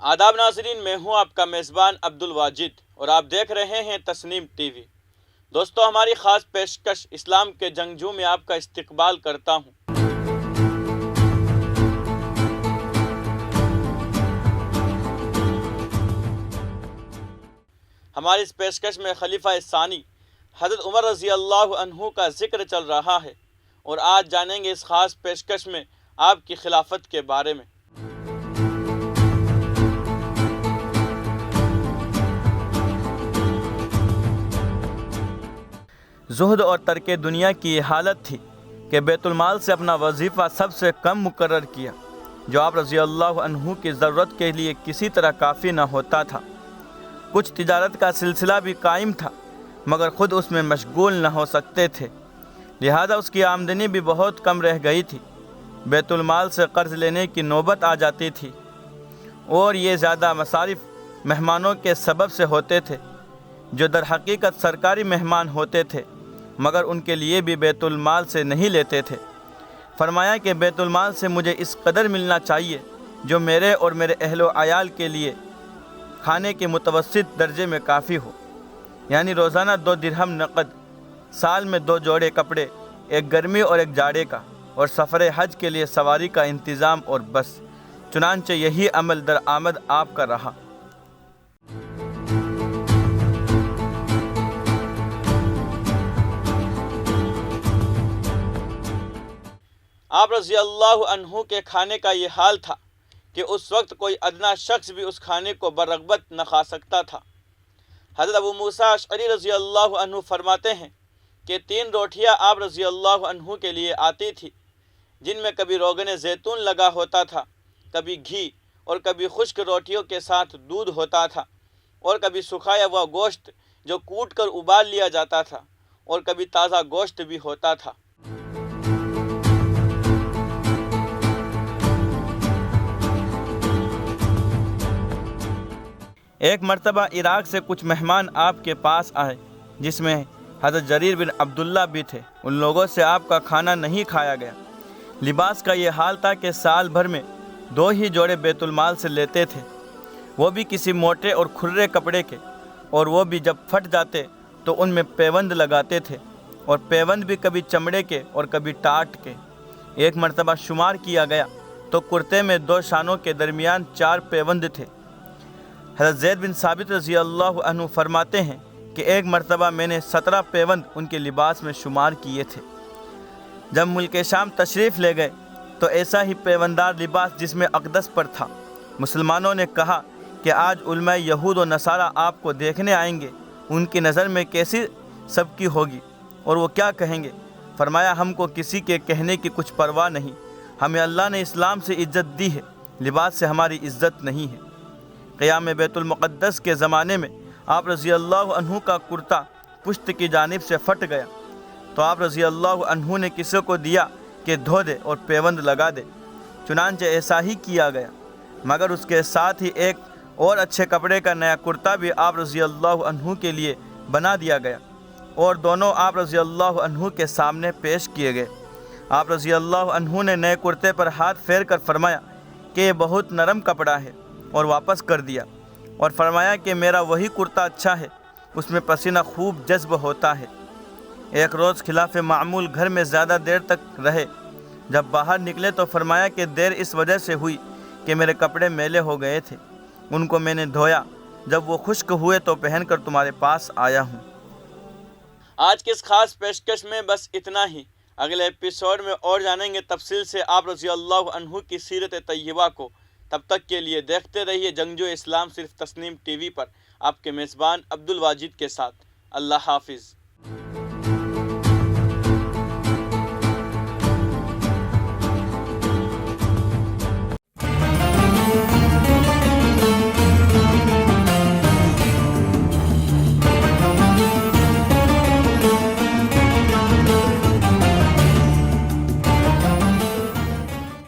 آداب ناظرین، میں ہوں آپ کا میزبان عبد الواجد اور آپ دیکھ رہے ہیں تسنیم ٹی وی۔ دوستو، ہماری خاص پیشکش اسلام کے جنگجو میں آپ کا استقبال کرتا ہوں۔ ہماری اس پیشکش میں خلیفہ ثانی حضرت عمر رضی اللہ عنہ کا ذکر چل رہا ہے اور آج جانیں گے اس خاص پیشکش میں آپ کی خلافت کے بارے میں۔ زہد اور ترک دنیا کی یہ حالت تھی کہ بیت المال سے اپنا وظیفہ سب سے کم مقرر کیا، جو آپ رضی اللہ عنہ کی ضرورت کے لیے کسی طرح کافی نہ ہوتا تھا۔ کچھ تجارت کا سلسلہ بھی قائم تھا، مگر خود اس میں مشغول نہ ہو سکتے تھے، لہذا اس کی آمدنی بھی بہت کم رہ گئی تھی۔ بیت المال سے قرض لینے کی نوبت آ جاتی تھی اور یہ زیادہ مصارف مہمانوں کے سبب سے ہوتے تھے، جو در حقیقت سرکاری مہمان ہوتے تھے، مگر ان کے لیے بھی بیت المال سے نہیں لیتے تھے۔ فرمایا کہ بیت المال سے مجھے اس قدر ملنا چاہیے جو میرے اور میرے اہل و عیال کے لیے کھانے کے متوسط درجے میں کافی ہو، یعنی روزانہ 2 درہم نقد، سال میں 2 جوڑے کپڑے، ایک گرمی اور ایک جاڑے کا، اور سفر حج کے لیے سواری کا انتظام، اور بس۔ چنانچہ یہی عمل درآمد آپ کا رہا۔ آپ رضی اللہ عنہ کے کھانے کا یہ حال تھا کہ اس وقت کوئی ادنا شخص بھی اس کھانے کو برغبت نہ کھا سکتا تھا۔ حضرت ابو موسیٰ اشعری رضی اللہ عنہ فرماتے ہیں کہ 3 روٹیاں آپ رضی اللہ عنہ کے لیے آتی تھی، جن میں کبھی روغن زیتون لگا ہوتا تھا، کبھی گھی، اور کبھی خشک روٹیوں کے ساتھ دودھ ہوتا تھا، اور کبھی سکھایا ہوا گوشت جو کوٹ کر ابال لیا جاتا تھا، اور کبھی تازہ گوشت بھی ہوتا تھا۔ ایک مرتبہ عراق سے کچھ مہمان آپ کے پاس آئے، جس میں حضرت جریر بن عبداللہ بھی تھے۔ ان لوگوں سے آپ کا کھانا نہیں کھایا گیا۔ لباس کا یہ حال تھا کہ سال بھر میں 2 ہی جوڑے بیت المال سے لیتے تھے، وہ بھی کسی موٹے اور کھرے کپڑے کے، اور وہ بھی جب پھٹ جاتے تو ان میں پیوند لگاتے تھے، اور پیوند بھی کبھی چمڑے کے اور کبھی ٹاٹ کے۔ ایک مرتبہ شمار کیا گیا تو کرتے میں 2 شانوں کے درمیان 4 پیوند تھے۔ حضرت زید بن ثابت رضی اللہ عنہ فرماتے ہیں کہ ایک مرتبہ میں نے 17 پیوند ان کے لباس میں شمار کیے تھے۔ جب ملک شام تشریف لے گئے تو ایسا ہی پیوندار لباس جس میں اقدس پر تھا۔ مسلمانوں نے کہا کہ آج علماء یہود و نصارہ آپ کو دیکھنے آئیں گے، ان کی نظر میں کیسی سب کی ہوگی اور وہ کیا کہیں گے؟ فرمایا، ہم کو کسی کے کہنے کی کچھ پرواہ نہیں، ہمیں اللہ نے اسلام سے عزت دی ہے، لباس سے ہماری عزت نہیں ہے۔ قیام بیت المقدس کے زمانے میں آپ رضی اللہ عنہ کا کرتا پشت کی جانب سے پھٹ گیا تو آپ رضی اللہ عنہ نے کسی کو دیا کہ دھو دے اور پیوند لگا دے۔ چنانچہ ایسا ہی کیا گیا، مگر اس کے ساتھ ہی ایک اور اچھے کپڑے کا نیا کرتا بھی آپ رضی اللہ عنہ کے لیے بنا دیا گیا، اور دونوں آپ رضی اللہ عنہ کے سامنے پیش کیے گئے۔ آپ رضی اللہ عنہ نے نئے کرتے پر ہاتھ پھیر کر فرمایا کہ یہ بہت نرم کپڑا ہے، اور واپس کر دیا، اور فرمایا کہ میرا وہی کرتا اچھا ہے، اس میں پسینہ خوب جذب ہوتا ہے۔ ایک روز خلاف معمول گھر میں زیادہ دیر تک رہے۔ جب باہر نکلے تو فرمایا کہ دیر اس وجہ سے ہوئی کہ میرے کپڑے میلے ہو گئے تھے، ان کو میں نے دھویا، جب وہ خشک ہوئے تو پہن کر تمہارے پاس آیا ہوں۔ آج کی اس خاص پیشکش میں بس اتنا ہی۔ اگلے ایپیسوڈ میں اور جانیں گے تفصیل سے آپ رضی اللہ عنہ کی سیرت طیبہ کو۔ تب تک کے لیے دیکھتے رہیے جنگجو اسلام صرف تسنیم ٹی وی پر، آپ کے میزبان عبد الواجد کے ساتھ۔ اللہ حافظ۔